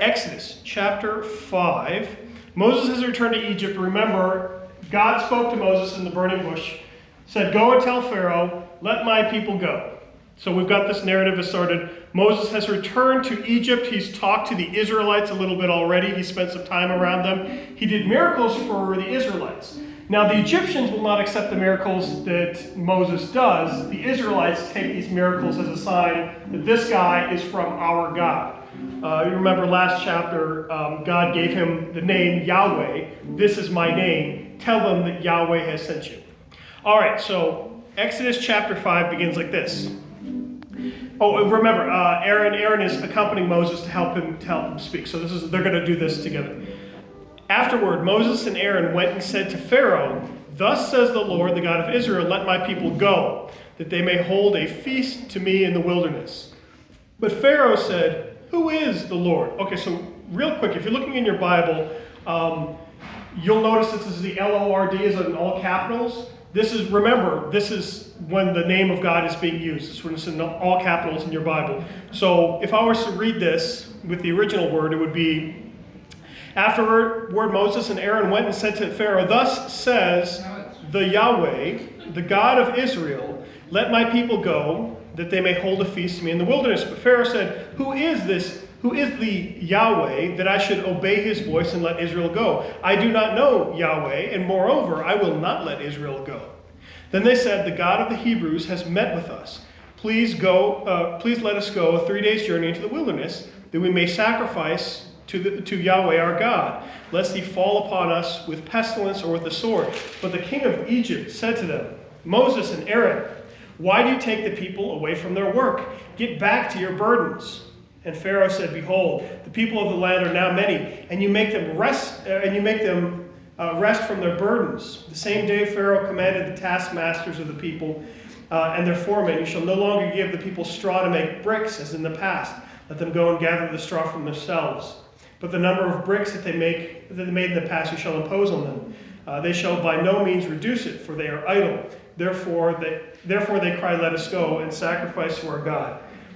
Exodus chapter 5. Moses has returned to Egypt. Remember, God spoke to Moses in the burning bush, said, "Go and tell Pharaoh, let my people go." So we've got this narrative has started. Moses has returned to Egypt. He's talked to the Israelites a little bit already. He spent some time around them. He did miracles for the Israelites. Now, the Egyptians will not accept the miracles that Moses does. The Israelites take these miracles as a sign that this guy is from our God. You remember last chapter, God gave him the name Yahweh. This is my name. Tell them that Yahweh has sent you. All right, so Exodus chapter 5 begins like this. Oh, remember, Aaron is accompanying Moses to help him speak. So they're going to do this together. Afterward, Moses and Aaron went and said to Pharaoh, "Thus says the Lord, the God of Israel, let my people go, that they may hold a feast to me in the wilderness." But Pharaoh said, "Who is the Lord?" Okay, so real quick, if you're looking in your Bible, you'll notice this is the L-O-R-D is in all capitals. This is when the name of God is being used. It's when it's in all capitals in your Bible. So if I was to read this with the original word, it would be, "Afterward, Moses and Aaron went and said to Pharaoh, 'Thus says the Yahweh, the God of Israel, let my people go, that they may hold a feast to me in the wilderness.' But Pharaoh said, 'Who is this? Who is the Yahweh that I should obey his voice and let Israel go? I do not know Yahweh, and moreover, I will not let Israel go.' Then they said, 'The God of the Hebrews has met with us. Please let us go a 3 days' journey into the wilderness, that we may sacrifice to Yahweh our God, lest he fall upon us with pestilence or with the sword.' But the king of Egypt said to them, 'Moses and Aaron, why do you take the people away from their work? Get back to your burdens.' And Pharaoh said, 'Behold, the people of the land are now many, and you make them rest from their burdens.' The same day Pharaoh commanded the taskmasters of the people and their foremen, 'You shall no longer give the people straw to make bricks as in the past. Let them go and gather the straw from themselves. But the number of bricks that they made in the past you shall impose on them. They shall by no means reduce it, for they are idle. Therefore they cry, let us go and sacrifice to our God.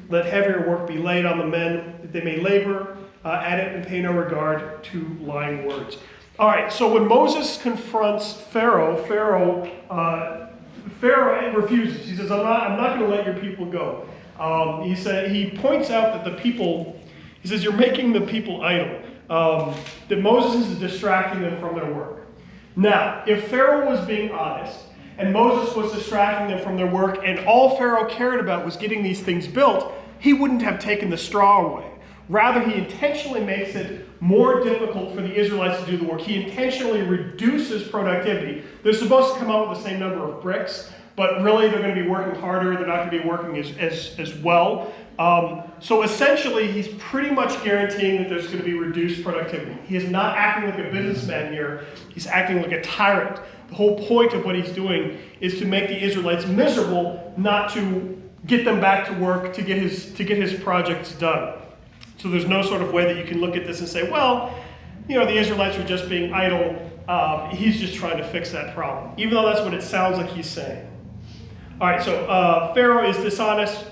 Let heavier work be laid on the men, that they may labor at it and pay no regard to lying words." All right, so when Moses confronts Pharaoh refuses. He says, I'm not going to let your people go. He points out that the people, he says, you're making the people idle. That Moses is distracting them from their work. Now, if Pharaoh was being honest, and Moses was distracting them from their work, and all Pharaoh cared about was getting these things built, he wouldn't have taken the straw away. Rather, he intentionally makes it more difficult for the Israelites to do the work. He intentionally reduces productivity. They're supposed to come out with the same number of bricks, but really they're going to be working harder. They're not going to be working as well. So essentially, he's pretty much guaranteeing that there's going to be reduced productivity. He is not acting like a businessman here. He's acting like a tyrant. The whole point of what he's doing is to make the Israelites miserable, not to get them back to work, to get his projects done. So there's no sort of way that you can look at this and say, well, the Israelites are just being idle. He's just trying to fix that problem, even though that's what it sounds like he's saying. All right, so Pharaoh is dishonest.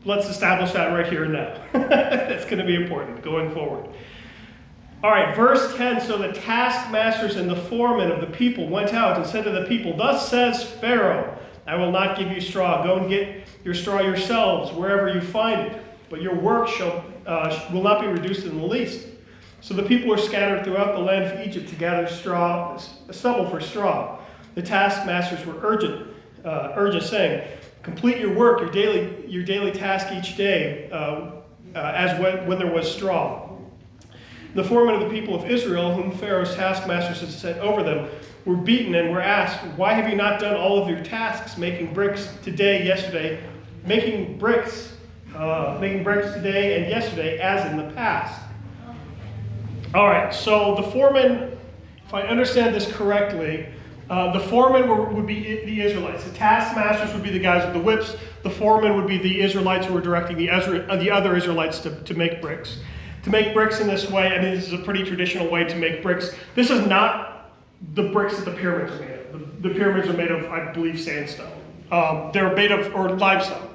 Let's establish that right here and now. That's going to be important going forward. All right, verse 10, so the taskmasters and the foremen of the people went out and said to the people, "Thus says Pharaoh, I will not give you straw. Go and get your straw yourselves wherever you find it. But your work will not be reduced in the least." So the people were scattered throughout the land of Egypt to gather stubble for straw. The taskmasters were urgent, saying, "Complete your work, your daily task each day, as when there was straw." The foremen of the people of Israel, whom Pharaoh's taskmasters had set over them, were beaten and were asked, "Why have you not done all of your tasks, making bricks today, yesterday, making bricks today and yesterday, as in the past?" All right, so the foremen, if I understand this correctly, the foremen would be the Israelites. The taskmasters would be the guys with the whips. The foremen would be the Israelites who were directing the other Israelites to make bricks. To make bricks in this way, this is a pretty traditional way to make bricks. This is not the bricks that the pyramids are made of. The pyramids are made of, I believe, sandstone. They're made of, or limestone.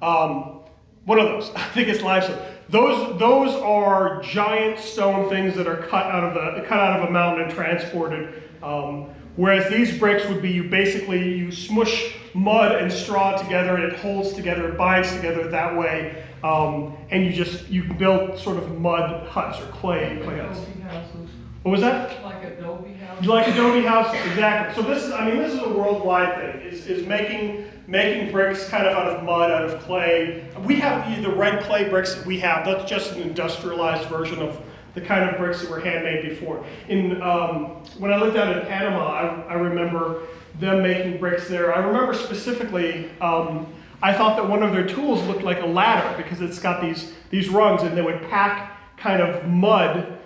One of those, I think it's limestone. Those are giant stone things that are cut out of a mountain and transported. Whereas these bricks would be you smush mud and straw together, and it holds together, it binds together that way, and you build sort of mud huts or clay huts. What was that? Like adobe houses. Like adobe houses, exactly. So this is a worldwide thing. Is making bricks kind of out of mud, out of clay. We have the red clay bricks that we have. That's just an industrialized version of the kind of bricks that were handmade before. When I lived out in Panama, I remember them making bricks there. I remember specifically, I thought that one of their tools looked like a ladder because it's got these rungs, and they would pack kind of mud.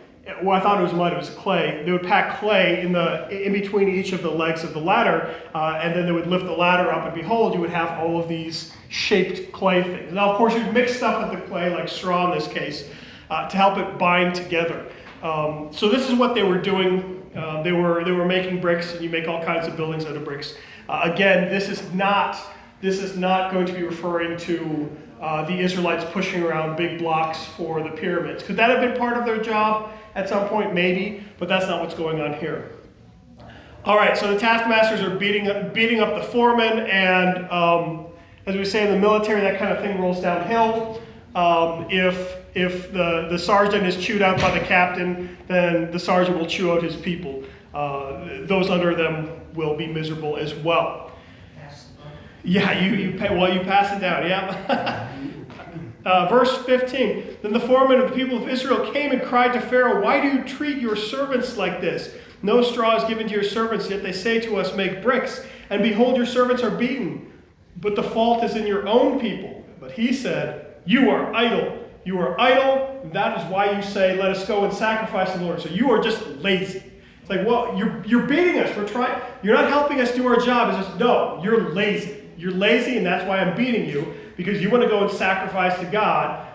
Well, I thought it was mud, it was clay. They would pack clay in between each of the legs of the ladder, and then they would lift the ladder up, and behold, you would have all of these shaped clay things. Now, of course, you'd mix stuff with the clay, like straw in this case, to help it bind together. So this is what they were doing. They were making bricks, and you make all kinds of buildings out of bricks. Again, this is not going to be referring to the Israelites pushing around big blocks for the pyramids. Could that have been part of their job at some point? Maybe, but that's not what's going on here. All right, so the taskmasters are beating up the foreman, and as we say in the military, that kind of thing rolls downhill. If the sergeant is chewed out by the captain, then the sergeant will chew out his people. Those under them will be miserable as well. Yeah, you pass it down, yeah. Verse 15, then the foreman of the people of Israel came and cried to Pharaoh, why do you treat your servants like this? No straw is given to your servants, yet they say to us, make bricks, and behold, your servants are beaten. But the fault is in your own people. But he said, you are idle. You are idle, and that is why you say, let us go and sacrifice to the Lord. So you are just lazy. It's like, well, you're beating us. You're not helping us do our job. It's just, no, you're lazy. You're lazy, and that's why I'm beating you, because you want to go and sacrifice to God.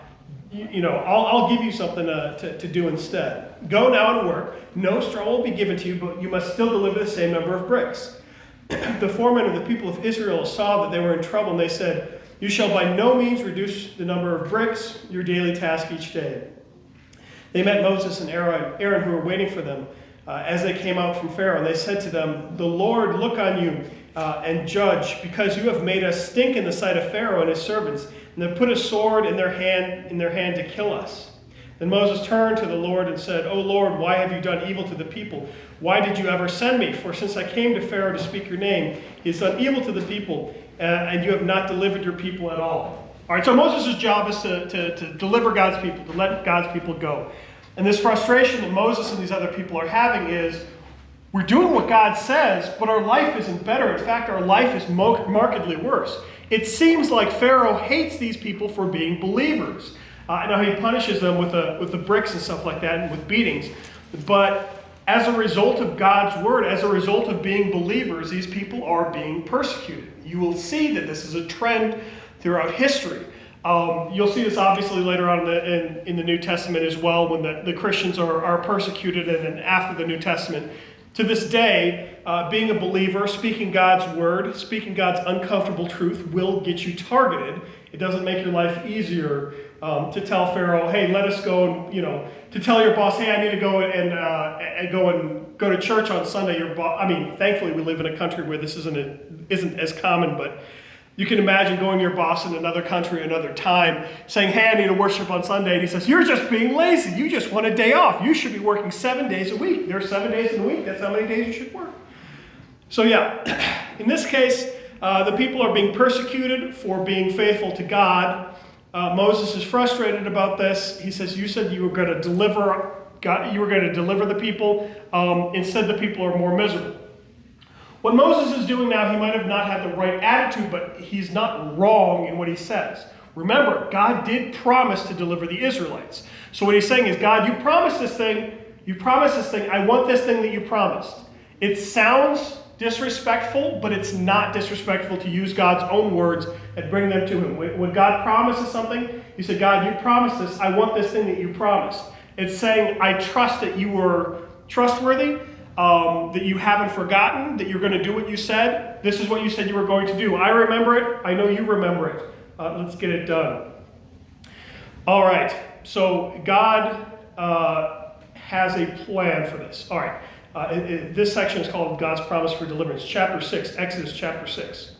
I'll give you something to do instead. Go now and work. No straw will be given to you, but you must still deliver the same number of bricks. The foremen of the people of Israel saw that they were in trouble, and they said, you shall by no means reduce the number of bricks, your daily task each day. They met Moses and Aaron, who were waiting for them, as they came out from Pharaoh, and they said to them, the Lord look on you and judge, because you have made us stink in the sight of Pharaoh and his servants, and have put a sword in their hand to kill us. Then Moses turned to the Lord and said, O Lord, why have you done evil to the people? Why did you ever send me? For since I came to Pharaoh to speak your name, he has done evil to the people, and you have not delivered your people at all. All right, so Moses' job is to deliver God's people, to let God's people go. And this frustration that Moses and these other people are having is, we're doing what God says, but our life isn't better. In fact, our life is markedly worse. It seems like Pharaoh hates these people for being believers. I know he punishes them with the bricks and stuff like that, and with beatings. But as a result of God's word, as a result of being believers, these people are being persecuted. You will see that this is a trend throughout history. You'll see this obviously later on in the New Testament as well, when the Christians are persecuted, and then after the New Testament. To this day, being a believer, speaking God's word, speaking God's uncomfortable truth will get you targeted. It doesn't make your life easier to tell Pharaoh, hey, let us go, and, to tell your boss, hey, I need to go and go to church on Sunday. Thankfully we live in a country where this isn't as common, but you can imagine going to your boss in another country, another time, saying, hey, I need to worship on Sunday. And he says, you're just being lazy. You just want a day off. You should be working 7 days a week. There are 7 days in a week. That's how many days you should work. So yeah, in this case, the people are being persecuted for being faithful to God. Moses is frustrated about this. He says, you said you were going to deliver God, you were going to deliver the people. Instead, the people are more miserable. What Moses is doing now, he might have not had the right attitude, but he's not wrong in what he says. Remember, God did promise to deliver the Israelites. So what he's saying is, God, you promised this thing. I want this thing that you promised. It sounds disrespectful, but it's not disrespectful to use God's own words and bring them to him. When God promises something, you say, God, you promised this. I want this thing that you promised. It's saying, I trust that you were trustworthy, that you haven't forgotten, that you're going to do what you said. This is what you said you were going to do. I remember it. I know you remember it. Let's get it done. All right. so God has a plan for this. All right, this section is called God's promise for deliverance. Chapter 6, Exodus chapter 6.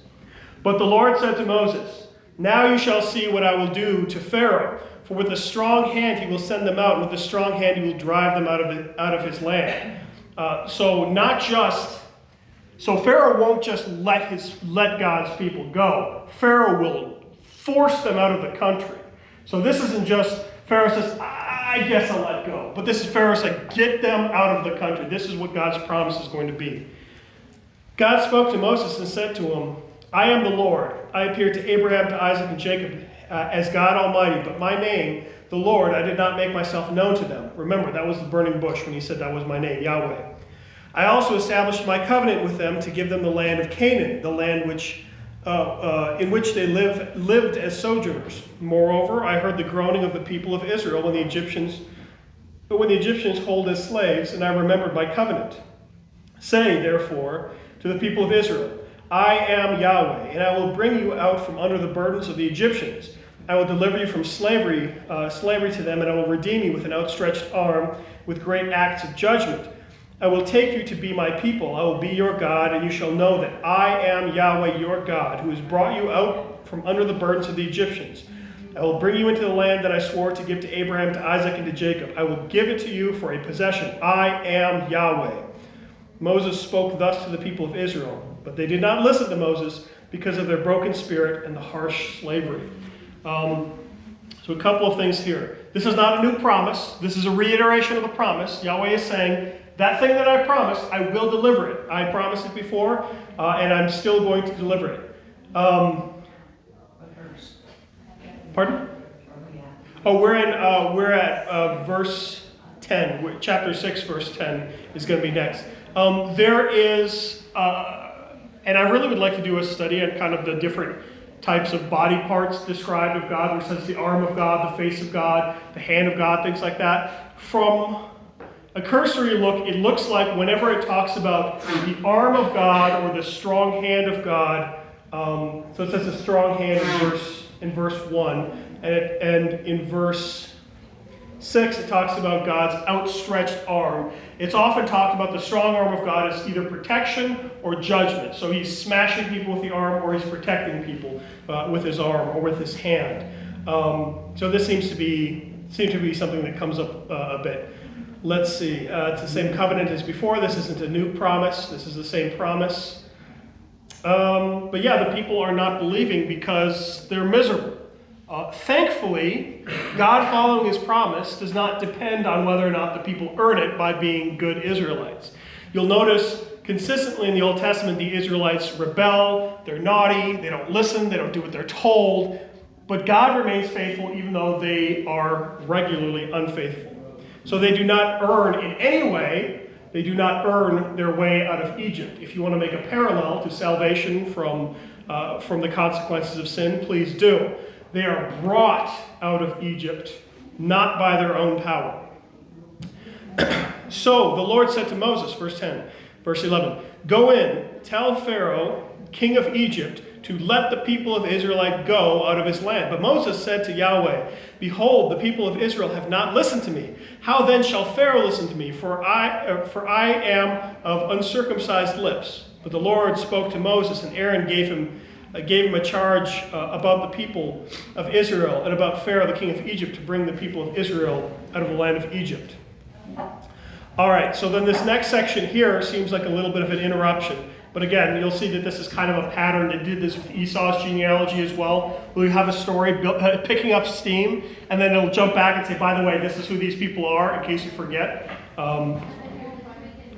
But the Lord said to Moses, now you shall see what I will do to Pharaoh. For with a strong hand he will send them out, and with a strong hand he will drive them out of his land. So Pharaoh won't just let God's people go. Pharaoh will force them out of the country. So this isn't just Pharaoh says, I guess I'll let go. But this is Pharaoh saying, get them out of the country. This is what God's promise is going to be. God spoke to Moses and said to him, I am the Lord. I appeared to Abraham, to Isaac, and Jacob as God Almighty, but my name, the Lord, I did not make myself known to them. Remember, that was the burning bush when he said that was my name, Yahweh. I also established my covenant with them to give them the land of Canaan, the land in which they lived as sojourners. Moreover, I heard the groaning of the people of Israel when the Egyptians hold as slaves, and I remembered my covenant. Say, therefore, to the people of Israel, I am Yahweh, and I will bring you out from under the burdens of the Egyptians. I will deliver you from slavery to them, and I will redeem you with an outstretched arm, with great acts of judgment. I will take you to be my people. I will be your God, and you shall know that I am Yahweh your God, who has brought you out from under the burdens of the Egyptians. I will bring you into the land that I swore to give to Abraham, to Isaac, and to Jacob. I will give it to you for a possession. I am Yahweh. Moses spoke thus to the people of Israel, but they did not listen to Moses because of their broken spirit and the harsh slavery. So a couple of things here. This is not a new promise. This is a reiteration of the promise. Yahweh is saying, that thing that I promised, I will deliver it. I promised it before, and I'm still going to deliver it. Pardon? Oh, we're at verse 10. Chapter 6, verse 10 is going to be next. There is, and I really would like to do a study on kind of the different types of body parts described of God, where it says the arm of God, the face of God, the hand of God, things like that. From a cursory look, it looks like whenever it talks about the arm of God or the strong hand of God, so it says the strong hand in verse 1, and in verse 6 it talks about God's outstretched arm. It's often talked about the strong arm of God as either protection or judgment. So he's smashing people with the arm, or he's protecting people with his arm or with his hand. So this seems to be something that comes up a bit. Let's see. It's the same covenant as before. This isn't a new promise. This is the same promise. But yeah, the people are not believing because they're miserable. Thankfully, God following his promise does not depend on whether or not the people earn it by being good Israelites. You'll notice consistently in the Old Testament, the Israelites rebel, they're naughty, they don't listen, they don't do what they're told. But God remains faithful even though they are regularly unfaithful. So they do not earn in any way, they do not earn their way out of Egypt. If you want to make a parallel to salvation from the consequences of sin, please do. They are brought out of Egypt, not by their own power. So the Lord said to Moses, verse 10, verse 11, go in, tell Pharaoh, king of Egypt, to let the people of Israelite go out of his land. But Moses said to Yahweh, behold, the people of Israel have not listened to me. How then shall Pharaoh listen to me? For I am of uncircumcised lips. But the Lord spoke to Moses, and Aaron gave him a charge about the people of Israel and about Pharaoh, the king of Egypt, to bring the people of Israel out of the land of Egypt. All right, so then this next section here seems like a little bit of an interruption. But again, you'll see that this is kind of a pattern. They did this with Esau's genealogy as well. We have a story picking up steam, and then it'll jump back and say, by the way, this is who these people are, in case you forget. All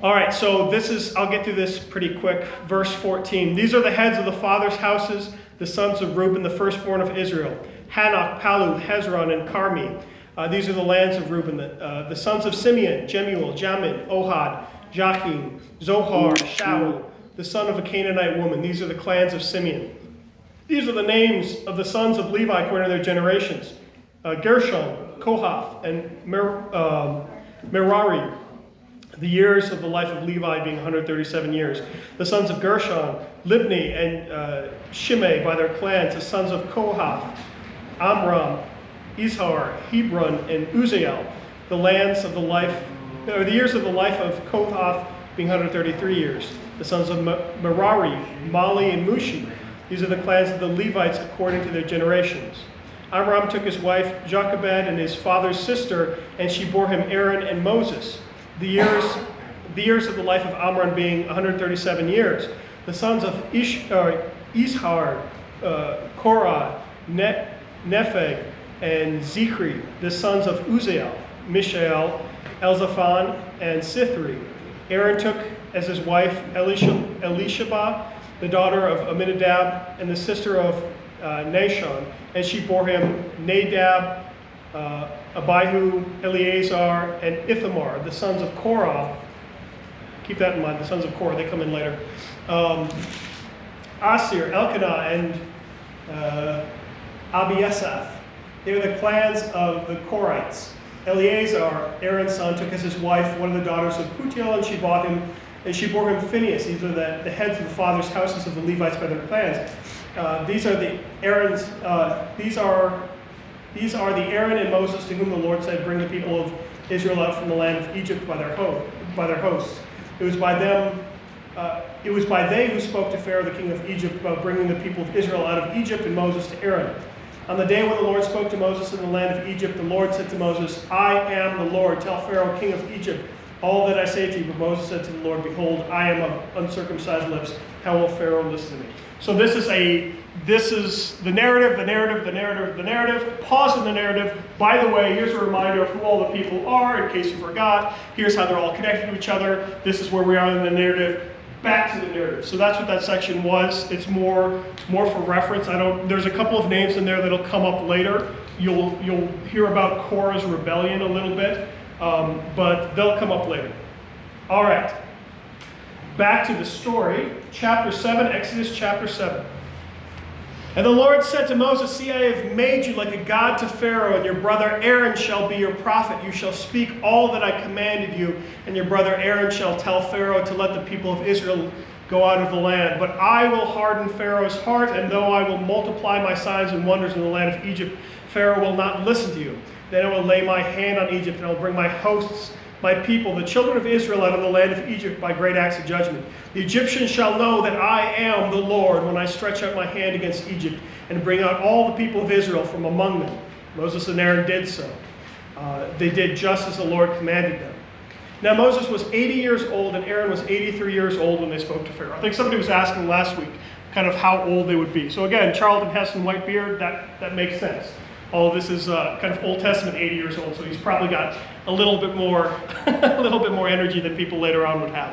right, so I'll get through this pretty quick. Verse 14. These are the heads of the fathers' houses, the sons of Reuben, the firstborn of Israel. Hanok, Palu, Hezron, and Carmi. These are the lands of Reuben. The sons of Simeon, Jemuel, Jamin, Ohad, Jachim, Zohar, Shaul, the son of a Canaanite woman. These are the clans of Simeon. These are the names of the sons of Levi according to their generations. Gershon, Kohath, and Merari. The years of the life of Levi being 137 years. The sons of Gershon, Libni, and Shimei by their clans. The sons of Kohath, Amram, Izhar, Hebron, and Uzziel. The years of the life of Kohath being 133 years. The sons of Merari, Mali, and Mushi. These are the clans of the Levites according to their generations. Amram took his wife Jochebed and his father's sister, and she bore him Aaron and Moses. The years of the life of Amram being 137 years. The sons of Izhar, Korah, Nepheg, and Zichri. The sons of Uzziel, Mishael, Elzaphan, and Sithri. Aaron took as his wife Elisheba, the daughter of Aminadab, and the sister of Nashon, and she bore him Nadab, Abihu, Eleazar, and Ithamar, the sons of Korah. Keep that in mind, the sons of Korah, they come in later. Asir, Elkanah, and Abiasaph. They were the clans of the Korites. Eleazar, Aaron's son, took as his wife one of the daughters of Putiel, and she bore him Phinehas. These are the heads of the fathers' houses of the Levites by their clans. These are the Aaron and Moses to whom the Lord said, "Bring the people of Israel out from the land of Egypt by their hosts." It was by they who spoke to Pharaoh, the king of Egypt, about bringing the people of Israel out of Egypt, and Moses to Aaron. On the day when the Lord spoke to Moses in the land of Egypt, the Lord said to Moses, "I am the Lord. Tell Pharaoh, king of Egypt, all that I say to you." But Moses said to the Lord, "Behold, I am of uncircumcised lips. How will Pharaoh listen to me?" So this is the narrative. Pause in the narrative. By the way, here's a reminder of who all the people are, in case you forgot. Here's how they're all connected to each other. This is where we are in the narrative. Back to the narrative. So that's what that section was. It's more for reference. There's a couple of names in there that'll come up later. You'll hear about Korah's rebellion a little bit, but they'll come up later. All right. Back to the story. Chapter 7, Exodus chapter 7. And the Lord said to Moses, "See, I have made you like a god to Pharaoh, and your brother Aaron shall be your prophet. You shall speak all that I commanded you, and your brother Aaron shall tell Pharaoh to let the people of Israel go out of the land. But I will harden Pharaoh's heart, and though I will multiply my signs and wonders in the land of Egypt, Pharaoh will not listen to you. Then I will lay my hand on Egypt, and I will bring my hosts, my people, the children of Israel, out of the land of Egypt by great acts of judgment. The Egyptians shall know that I am the Lord when I stretch out my hand against Egypt and bring out all the people of Israel from among them." Moses and Aaron did so. They did just as the Lord commanded them. Now Moses was 80 years old and Aaron was 83 years old when they spoke to Pharaoh. I think somebody was asking last week kind of how old they would be. So again, Charlton Heston, white beard, that makes sense. All of this is kind of Old Testament, 80 years old, so he's probably got a little bit more, energy than people later on would have.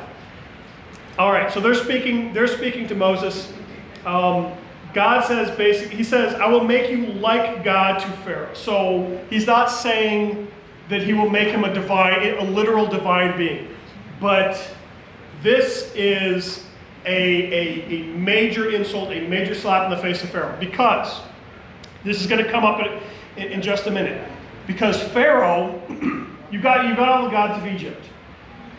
All right, so they're speaking to Moses. God says he says, "I will make you like God to Pharaoh." So he's not saying that he will make him a literal divine being, but this is a major insult, a major slap in the face of Pharaoh, because this is going to come up in just a minute. Because Pharaoh, you got all the gods of Egypt.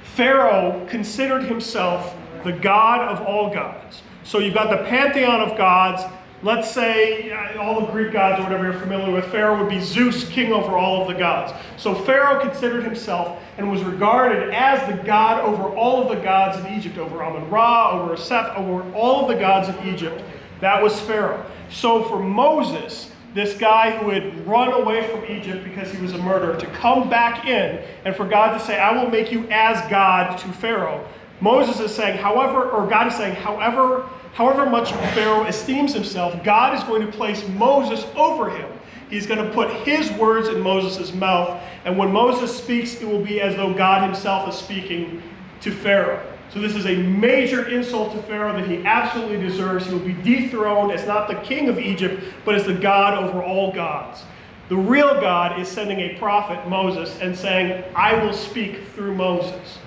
Pharaoh considered himself the God of all gods. So you've got the pantheon of gods. Let's say all the Greek gods or whatever you're familiar with. Pharaoh would be Zeus, king over all of the gods. So Pharaoh considered himself and was regarded as the god over all of the gods of Egypt, over Amun-Ra, over Seth, over all of the gods of Egypt. That was Pharaoh. So for Moses, this guy who had run away from Egypt because he was a murderer, to come back in and for God to say, "I will make you as God to Pharaoh." Moses is saying, God is saying, however much Pharaoh esteems himself, God is going to place Moses over him. He's going to put his words in Moses' mouth, and when Moses speaks, it will be as though God himself is speaking to Pharaoh. So this is a major insult to Pharaoh that he absolutely deserves. He will be dethroned as not the king of Egypt, but as the God over all gods. The real God is sending a prophet, Moses, and saying, "I will speak through Moses."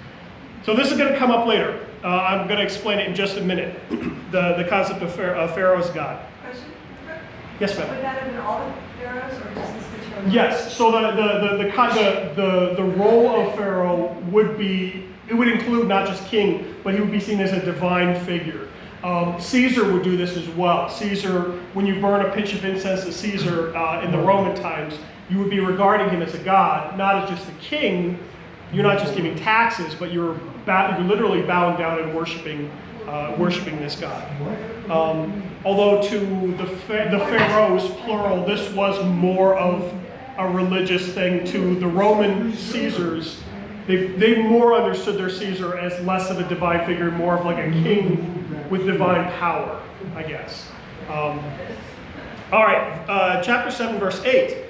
So this is going to come up later. I'm going to explain it in just a minute, the concept of Pharaoh's God. Question? Yes, ma'am. Would that have been all the pharaohs, or just this particular? Yes. So the role of Pharaoh would include not just king, but he would be seen as a divine figure. Caesar would do this as well. Caesar, when you burn a pinch of incense to Caesar in the Roman times, you would be regarding him as a god, not as just a king. You're not just giving taxes, but you're literally bowing down and worshiping this god. Although to the pharaohs, plural, this was more of a religious thing. To the Roman Caesars, they more understood their Caesar as less of a divine figure, more of like a king with divine power, I guess. All right, chapter 7, verse 8.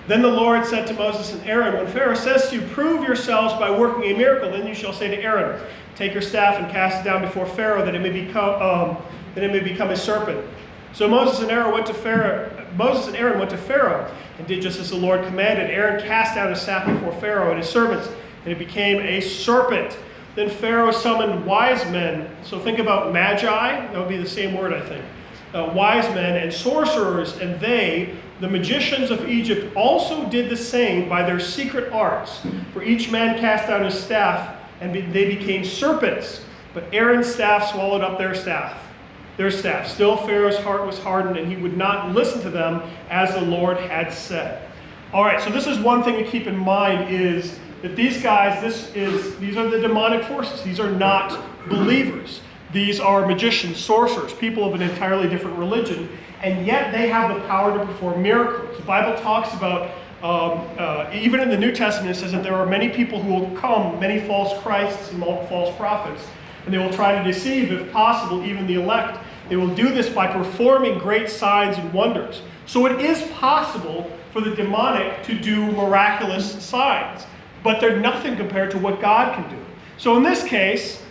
Then the Lord said to Moses and Aaron, when Pharaoh says to you, prove yourselves by working a miracle, then you shall say to Aaron, take your staff and cast it down before Pharaoh, that it may become a serpent. So Moses and Aaron went to Pharaoh and did just as the Lord commanded. Aaron cast down his staff before Pharaoh and his servants, and it became a serpent. Then Pharaoh summoned wise men. So think about magi. That would be the same word, I think. Wise men and sorcerers, and they, the magicians of Egypt, also did the same by their secret arts. For each man cast down his staff, and they became serpents. But Aaron's staff swallowed up their staff. Still Pharaoh's heart was hardened, and he would not listen to them as the Lord had said. All right, so this is one thing to keep in mind, is that these guys, these are the demonic forces. These are not believers. These are magicians, sorcerers, people of an entirely different religion, and yet they have the power to perform miracles. The Bible talks about, even in the New Testament, it says that there are many people who will come, many false Christs and false prophets, and they will try to deceive, if possible, even the elect. They will do this by performing great signs and wonders. So it is possible for the demonic to do miraculous signs, but they're nothing compared to what God can do. So in this case,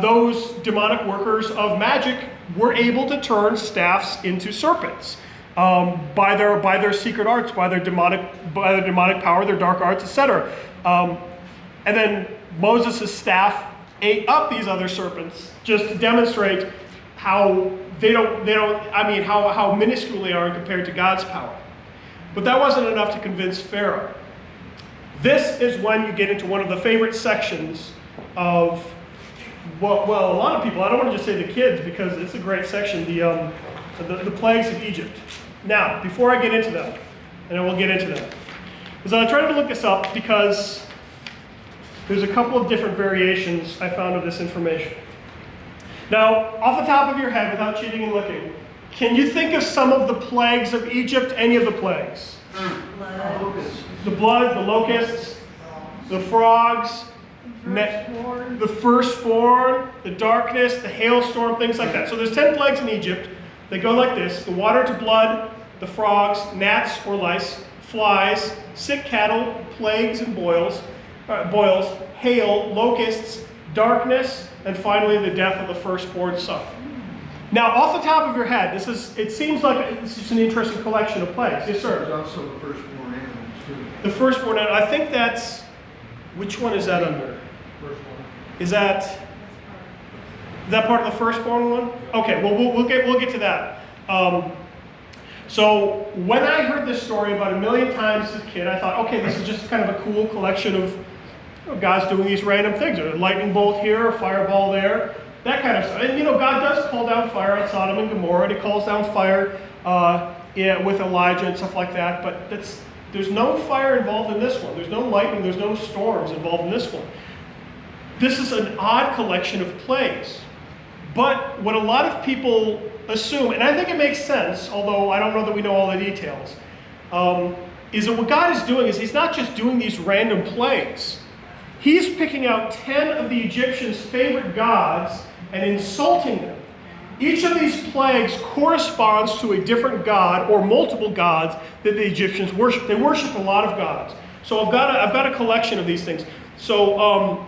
those demonic workers of magic were able to turn staffs into serpents by their secret arts, by their demonic power, their dark arts, etc. And then Moses' staff ate up these other serpents, just to demonstrate how how minuscule they are compared to God's power. But that wasn't enough to convince Pharaoh. This is when you get into one of the favorite sections of, well, a lot of people, I don't want to just say the kids because it's a great section, the plagues of Egypt. Now, before I get into them, and I will get into them, is I tried to look this up because there's a couple of different variations I found of this information. Now, off the top of your head, without cheating and looking, can you think of some of the plagues of Egypt? Any of the plagues? The blood, the locusts, the frogs, the firstborn, the darkness, the hailstorm, things like that. So there's 10 plagues in Egypt. They go like this: the water to blood, the frogs, gnats or lice, flies, sick cattle, plagues and boils, hail, locusts, darkness, and finally the death of the firstborn son. Now, off the top of your head, it seems like this is an interesting collection of plagues. Yes, sir? There's also the firstborn animals, too. The firstborn animal, I think that's, which one is that under? First one. Is that part of the firstborn one? Okay, well, we'll get to that. So when I heard this story about 1,000,000 times as a kid, I thought, okay, this is just kind of a cool collection of God's doing these random things. A lightning bolt here, a fireball there, that kind of stuff. And God does call down fire on Sodom and Gomorrah, and he calls down fire with Elijah and stuff like that, but there's no fire involved in this one. There's no lightning, there's no storms involved in this one. This is an odd collection of plagues. But what a lot of people assume, and I think it makes sense, although I don't know that we know all the details, is that what God is doing is he's not just doing these random plagues. He's picking out 10 of the Egyptians' favorite gods and insulting them. Each of these plagues corresponds to a different god or multiple gods that the Egyptians worship. They worship a lot of gods. So I've got a collection of these things. So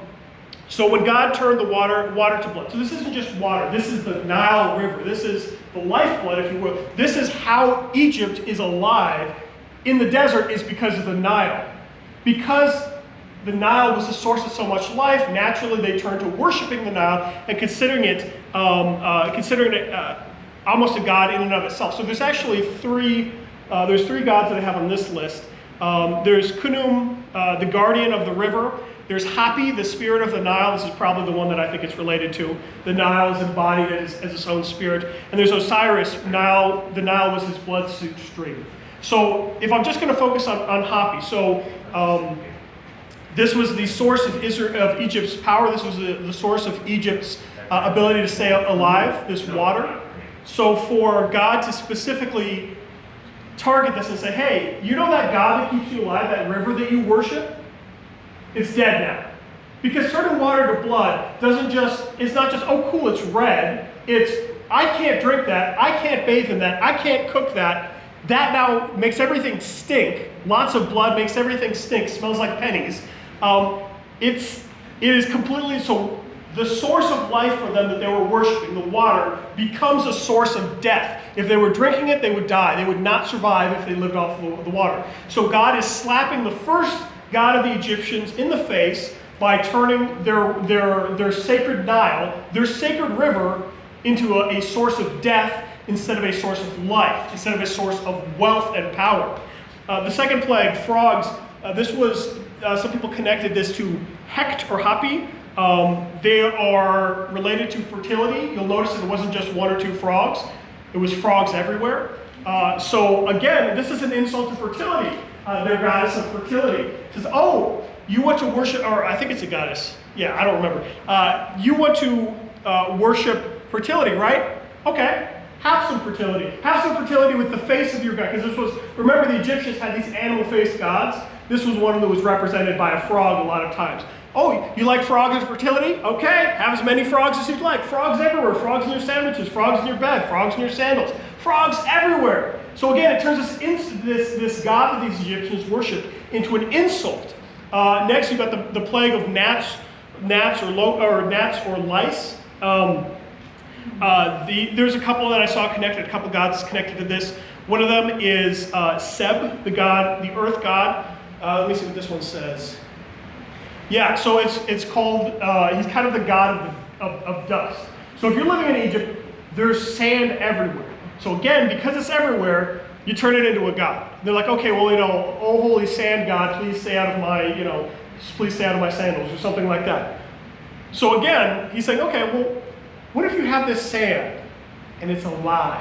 when God turned the water to blood, so this isn't just water. This is the Nile River. This is the lifeblood, if you will. This is how Egypt is alive in the desert, is because of the Nile. Because the Nile was the source of so much life, naturally they turned to worshiping the Nile and considering it almost a god in and of itself. So there's actually three gods that I have on this list. There's Khnum, the guardian of the river. There's Hapi, the spirit of the Nile. This is probably the one that I think it's related to. The Nile is embodied as its own spirit. And there's Osiris. The Nile was his blood stream. So if I'm just going to focus on Hapi, so this was the source of Egypt's power. This was the source of Egypt's ability to stay alive, this water. So for God to specifically target this and say, hey, you know that God that keeps you alive, that river that you worship? It's dead now. Because turning water to blood it's not just, oh cool, it's red. It's, I can't drink that, I can't bathe in that, I can't cook that. That now makes everything stink. Lots of blood makes everything stink, smells like pennies. It is completely, so the source of life for them that they were worshiping, the water, becomes a source of death. If they were drinking it, they would die. They would not survive if they lived off the water. So God is slapping the first god of the Egyptians in the face by turning their sacred Nile, their sacred river, into a source of death instead of a source of life, instead of a source of wealth and power. The second plague, frogs, this was, some people connected this to Hecht or Hapi. They are related to fertility. You'll notice that it wasn't just one or two frogs. It was frogs everywhere. So again, this is an insult to fertility. Their goddess of fertility. It says, oh, you want to worship, or I think it's a goddess. Yeah, I don't remember. You want to worship fertility, right? Okay. Have some fertility. Have some fertility with the face of your god. Because this was, remember the Egyptians had these animal-faced gods. This was one that was represented by a frog a lot of times. Oh, you like frogs and fertility? Okay, have as many frogs as you'd like. Frogs everywhere. Frogs in your sandwiches. Frogs in your bed. Frogs in your sandals. Frogs everywhere. So again, it turns this god that these Egyptians worshipped into an insult. Next, you've got the plague of gnats or lice. There's a couple that I saw connected, a couple gods connected to this. One of them is Seb, the god, the earth god. Let me see what this one says. Yeah, so it's called, he's kind of the god of dust. So if you're living in Egypt, there's sand everywhere. So again, because it's everywhere, you turn it into a god. And they're like, okay, well, oh holy sand god, please stay out of my, please stay out of my sandals or something like that. So again, he's saying, okay, well, what if you have this sand and it's alive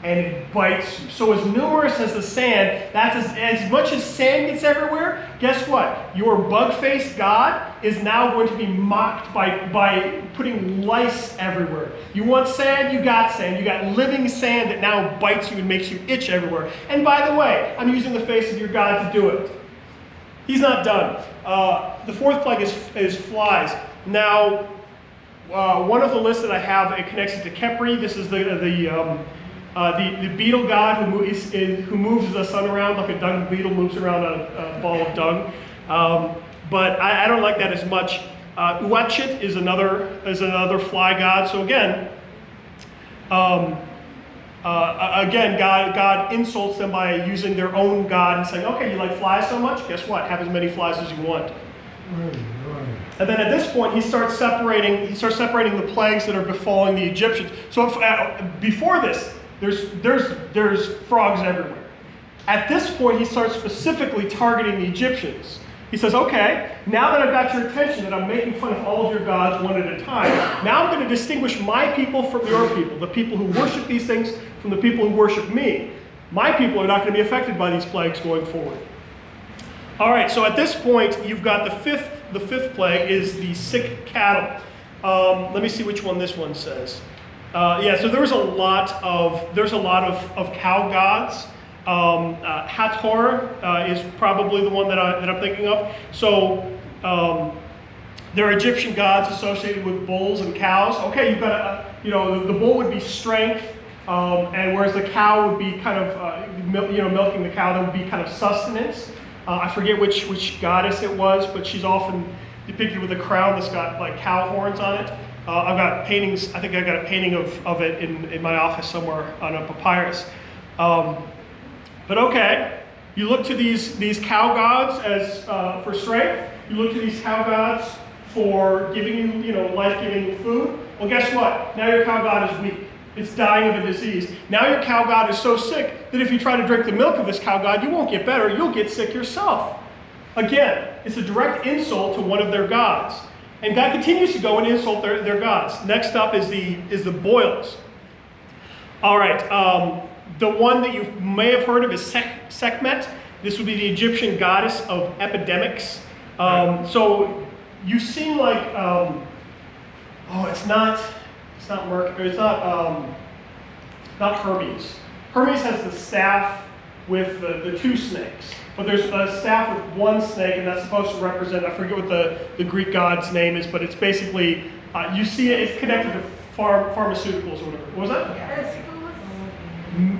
and it bites you? So as numerous as the sand, that's as much as sand gets everywhere, guess what? Your bug-faced god is now going to be mocked by putting lice everywhere. You want sand? You got sand. You got living sand that now bites you and makes you itch everywhere. And by the way, I'm using the face of your god to do it. He's not done. The fourth plague is flies. Now, one of the lists that I have, it connects it to Kepri. This is the beetle god who moves the sun around like a dung beetle moves around a ball of dung. But I don't like that as much. Uatchit is another fly god. So again, God insults them by using their own god and saying, okay, you like flies so much? Guess what? Have as many flies as you want. Right. And then at this point, he starts separating the plagues that are befalling the Egyptians. So before this, there's frogs everywhere. At this point, he starts specifically targeting the Egyptians. He says, okay, now that I've got your attention, that I'm making fun of all of your gods one at a time, now I'm going to distinguish my people from your people, the people who worship these things from the people who worship me. My people are not going to be affected by these plagues going forward. All right, so at this point, you've got the fifth plague is the sick cattle. Let me see which one this one says. So there's a lot of cow gods. Hathor is probably the one that I'm thinking of. So there are Egyptian gods associated with bulls and cows. Okay, you've got the bull would be strength, and whereas the cow would be kind of milking the cow, that would be kind of sustenance. I forget which goddess it was, but she's often depicted with a crown that's got like cow horns on it. I've got paintings. I think I got a painting of it in my office somewhere on a papyrus. But okay, you look to these cow gods as for strength. You look to these cow gods for giving you life-giving food. Well, guess what? Now your cow god is weak. It's dying of a disease. Now your cow god is so sick that if you try to drink the milk of this cow god, you won't get better. You'll get sick yourself. Again, it's a direct insult to one of their gods. And God continues to go and insult their gods. Next up is the boils. All right. The one that you may have heard of is Sekhmet. This would be the Egyptian goddess of epidemics. So you seem like, it's not Mercury, it's not Hermes. Hermes has the staff with the two snakes, but there's a staff with one snake, and that's supposed to represent, I forget what the Greek god's name is, but it's basically, you see it's connected to pharmaceuticals or whatever. What was that?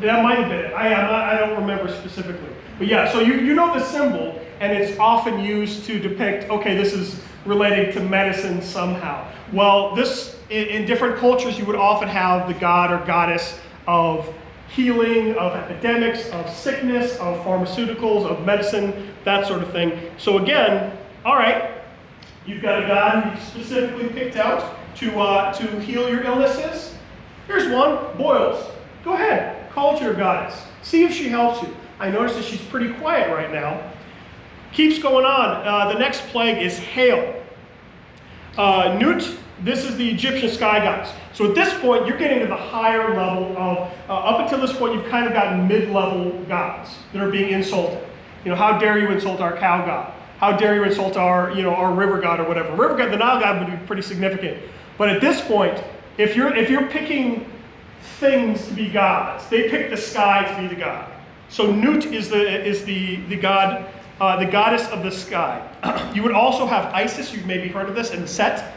That might have been it. I don't remember specifically. But yeah, so you know the symbol, and it's often used to depict, okay, this is related to medicine somehow. Well, this, in different cultures, you would often have the god or goddess of healing, of epidemics, of sickness, of pharmaceuticals, of medicine, that sort of thing. So again, all right, you've got a god who you specifically picked out to heal your illnesses. Here's one, boils. Go ahead, call to your goddess. See if she helps you. I notice that she's pretty quiet right now. Keeps going on. The next plague is hail. Nut, this is the Egyptian sky gods. So at this point, you're getting to the higher level of, up until this point, you've kind of gotten mid-level gods that are being insulted. You know, how dare you insult our cow god? How dare you insult our river god or whatever? River god, the Nile god would be pretty significant. But at this point, if you're picking things to be gods, they pick the sky to be the god. So Nut is the god, the goddess of the sky. You would also have Isis. You've maybe heard of this, and Set.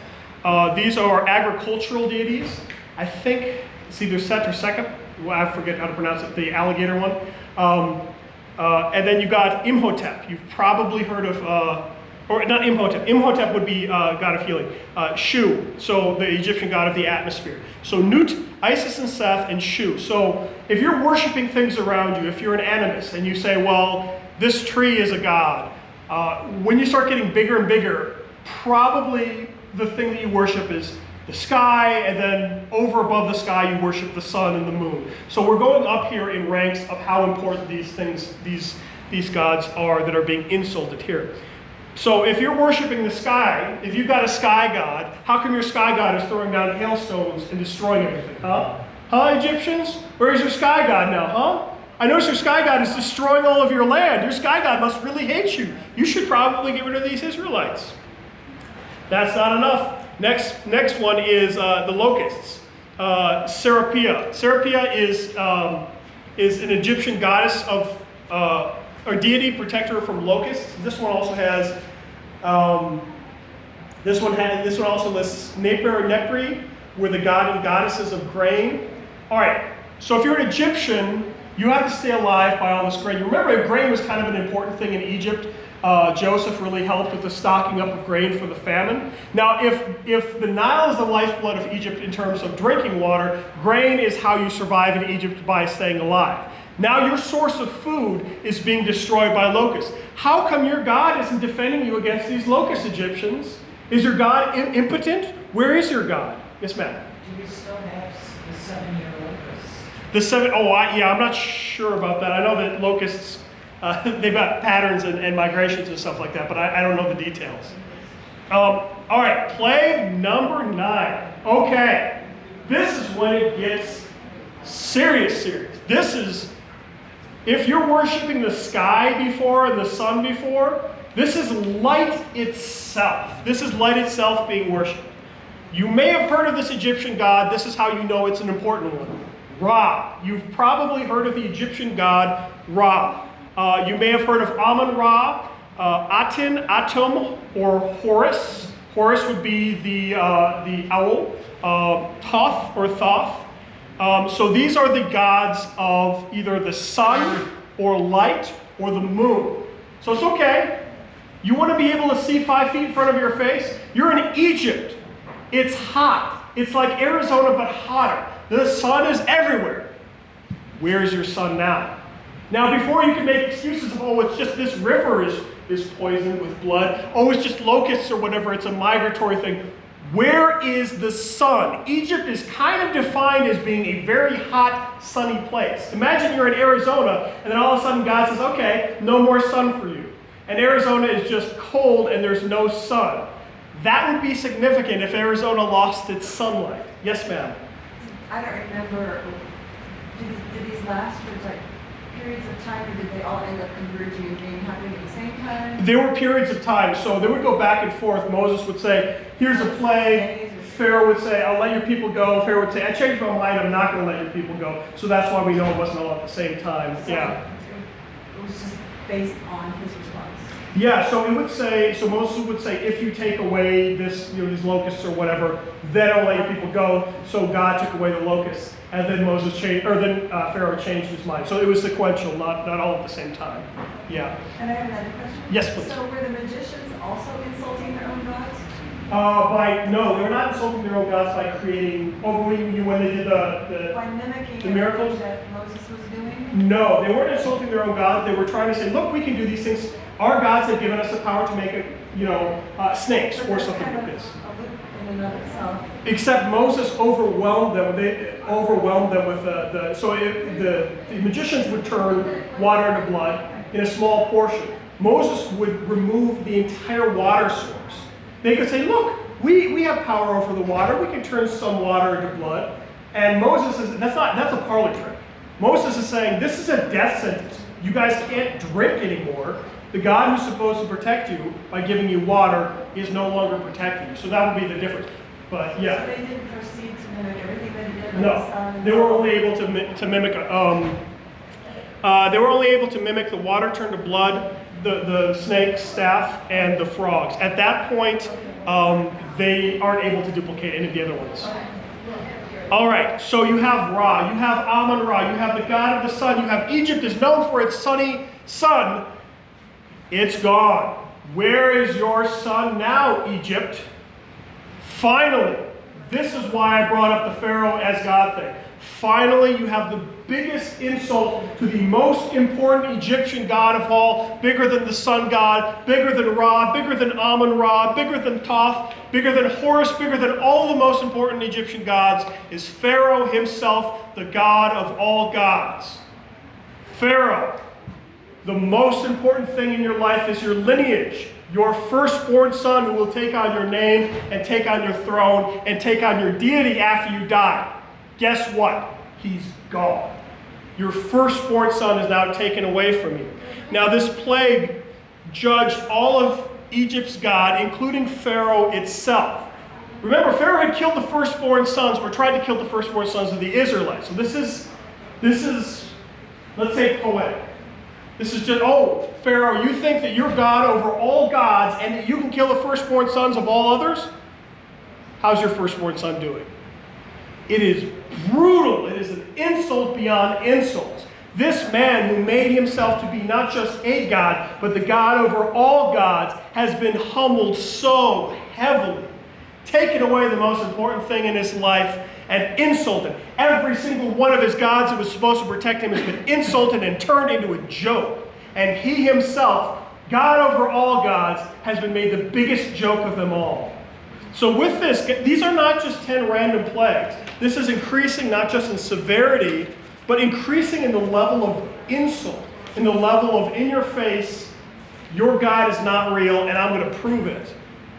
These are agricultural deities. I think it's either Set or Sekhem. Well, I forget how to pronounce it. The alligator one. And then you've got Imhotep. You've probably heard of. Or not Imhotep. Imhotep would be god of healing. Shu, so the Egyptian god of the atmosphere. So Nut, Isis and Seth, and Shu. So if you're worshiping things around you, if you're an animist and you say, well, this tree is a god, when you start getting bigger and bigger, probably the thing that you worship is the sky, and then over above the sky you worship the sun and the moon. So we're going up here in ranks of how important these things, these gods are that are being insulted here. So if you're worshiping the sky, if you've got a sky god, how come your sky god is throwing down hailstones and destroying everything, huh? Huh, Egyptians? Where's your sky god now, huh? I notice your sky god is destroying all of your land. Your sky god must really hate you. You should probably get rid of these Israelites. That's not enough. Next one is the locusts. Serapia. Serapia is an Egyptian goddess of or deity, protector from locusts. This one also has. This one also lists Neper and Nepri, were the god and goddesses of grain. All right. So if you're an Egyptian, you have to stay alive by all this grain. You remember, grain was kind of an important thing in Egypt. Joseph really helped with the stocking up of grain for the famine. Now, if the Nile is the lifeblood of Egypt in terms of drinking water, grain is how you survive in Egypt by staying alive. Now your source of food is being destroyed by locusts. How come your God isn't defending you against these locust Egyptians? Is your God impotent? Where is your God? Yes, ma'am. Do we still have the 7-year locusts? The 7, I'm not sure about that. I know that locusts, they've got patterns and migrations and stuff like that, but I don't know the details. All right, plague number 9. Okay, this is when it gets serious. This is, if you're worshiping the sky before and the sun before, this is light itself. This is light itself being worshipped. You may have heard of this Egyptian god. This is how you know it's an important one. Ra. You've probably heard of the Egyptian god Ra. You may have heard of Amun-Ra, Aten, Atum, or Horus. Horus would be the owl. Thoth or Thoth. So these are the gods of either the sun or light or the moon. So it's okay. You want to be able to see 5 feet in front of your face? You're in Egypt. It's hot. It's like Arizona, but hotter. The sun is everywhere. Where is your sun now? Now, before you can make excuses of, it's just this river is poisoned with blood. It's just locusts or whatever. It's a migratory thing. Where is the sun? Egypt is kind of defined as being a very hot, sunny place. Imagine you're in Arizona, and then all of a sudden God says, okay, no more sun for you. And Arizona is just cold and there's no sun. That would be significant if Arizona lost its sunlight. Yes, ma'am? I don't remember Did these last for like periods of time, or did they all end up converging and being happening at the same time? There were periods of time, so they would go back and forth. Moses would say, here's a plague. Pharaoh would say, I'll let your people go. Pharaoh would say, I changed my mind, I'm not going to let your people go. So that's why we know it wasn't all at the same time. So Yeah. It was just based on his response. Yeah, so it would say, so Moses would say, if you take away this, these locusts or whatever, then I'll let your people go. So God took away the locusts, and then then Pharaoh changed his mind. So it was sequential, not all at the same time. Yeah. And I have another question. Yes, please. So were the magicians also insulting their own gods? No, they were not insulting their own gods by creating. Oh, when they did By mimicking the miracles? everything that Moses was doing? No, they weren't insulting their own gods. They were trying to say, look, we can do these things. Our gods have given us the power to make snakes But or that's something kind like of this. a loop in and of itself. Except Moses overwhelmed them. They overwhelmed them with the magicians would turn water into blood in a small portion. Moses would remove the entire water source. They could say, look, we have power over the water. We can turn some water into blood. And Moses is that's a parlor trick. Moses is saying, this is a death sentence. You guys can't drink anymore. The God who's supposed to protect you by giving you water is no longer protecting you. So that would be the difference. But yeah. So they didn't proceed to mimic everything that he did with the No, sun. they were only able to mimic. They were only able to mimic the water turned to blood, the snake, staff, and the frogs. At that point, they aren't able to duplicate any of the other ones. All right, so you have Ra, you have Amun-Ra, you have the god of the sun, you have Egypt is known for its sunny sun. It's gone. Where is your sun now, Egypt? Finally, this is why I brought up the Pharaoh as God thing. Finally, you have the biggest insult to the most important Egyptian god of all, bigger than the sun god, bigger than Ra, bigger than Amun-Ra, bigger than Thoth, bigger than Horus, bigger than all the most important Egyptian gods, is Pharaoh himself, the god of all gods. Pharaoh, the most important thing in your life is your lineage. Your firstborn son who will take on your name and take on your throne and take on your deity after you die. Guess what? He's gone. Your firstborn son is now taken away from you. Now this plague judged all of Egypt's God, including Pharaoh itself. Remember, Pharaoh had killed the firstborn sons, or tried to kill the firstborn sons of the Israelites. So this is, let's say, poetic. This is just, oh, Pharaoh, you think that you're God over all gods and that you can kill the firstborn sons of all others? How's your firstborn son doing? It is brutal. It is an insult beyond insults. This man who made himself to be not just a God, but the God over all gods, has been humbled so heavily, taken away the most important thing in his life, and insulted. Every single one of his gods that was supposed to protect him has been insulted and turned into a joke. And he himself, God over all gods, has been made the biggest joke of them all. So with this, these are not just 10 random plagues. This is increasing not just in severity, but increasing in the level of insult, in the level of in your face, your God is not real and I'm going to prove it.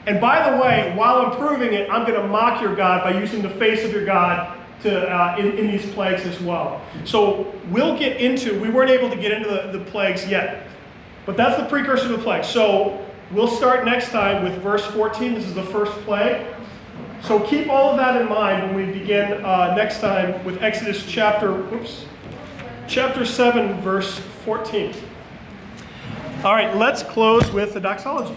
And by the way, while I'm proving it, I'm going to mock your God by using the face of your God to in these plagues as well. So we'll get into, we weren't able to get into the plagues yet, but that's the precursor to the plague. So we'll start next time with verse 14. This is the first plague. So keep all of that in mind when we begin next time with Exodus chapter 7, verse 14. All right, let's close with the doxology.